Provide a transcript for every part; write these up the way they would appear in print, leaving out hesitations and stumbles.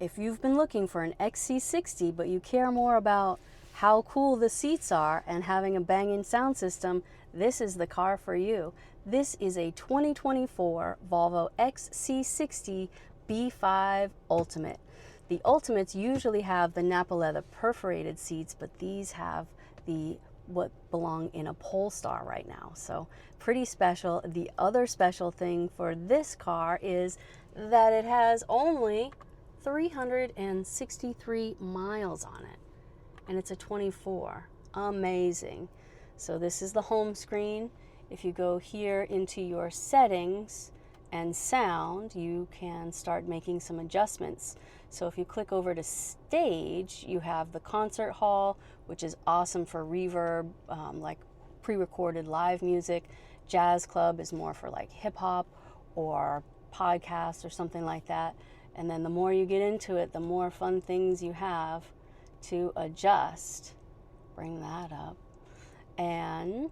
If you've been looking for an XC60 but you care more about how cool the seats are and having a banging sound system, this is the car for you. This is a 2024 Volvo XC60 B5 Ultimate. The Ultimates usually have the Napa leather perforated seats, but these have what belong in a Polestar right now. So pretty special. The other special thing for this car is that it has only 363 miles on it, and it's a 24. Amazing. So this is the home screen. If you go here into your settings and sound, you can start making some adjustments. So if you click over to stage, you have the concert hall, which is awesome for reverb, like pre-recorded live music. Jazz club is more for like hip hop or podcasts or something like that. And then the more you get into it, the more fun things you have to adjust. Bring that up. And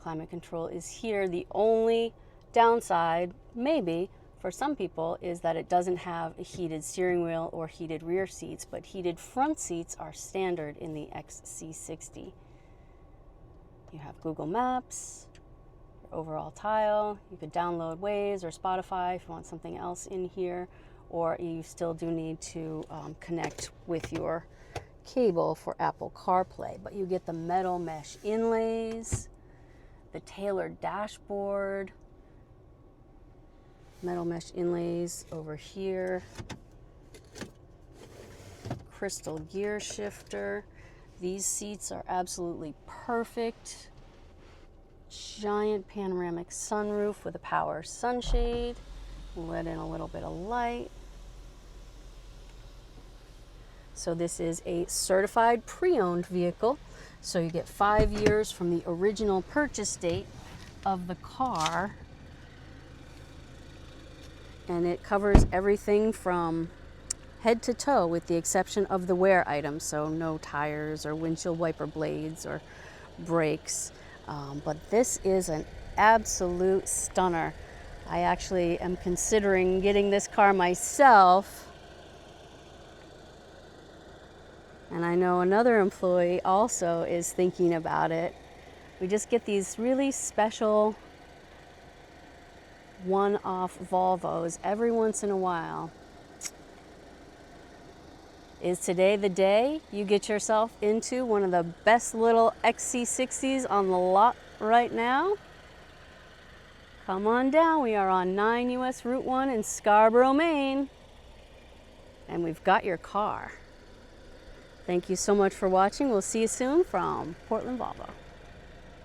climate control is here. The only downside, maybe, for some people is that it doesn't have a heated steering wheel or heated rear seats, but heated front seats are standard in the XC60. You have Google Maps, your overall tile. You could download Waze or Spotify if you want something else in here, or you still do need to connect with your cable for Apple CarPlay. But you get the metal mesh inlays, the tailored dashboard, metal mesh inlays over here, crystal gear shifter. These seats are absolutely perfect. Giant panoramic sunroof with a power sunshade. Let in a little bit of light. So this is a certified pre-owned vehicle. So you get 5 years from the original purchase date of the car. And it covers everything from head to toe with the exception of the wear items. So no tires or windshield wiper blades or brakes. But this is an absolute stunner. I actually am considering getting this car myself. And I know another employee also is thinking about it. We just get these really special one-off Volvos every once in a while. Is today the day you get yourself into one of the best little XC60s on the lot right now? Come on down. We are on 9 US Route 1 in Scarborough, Maine. And we've got your car. Thank you so much for watching. We'll see you soon from Portland Volvo.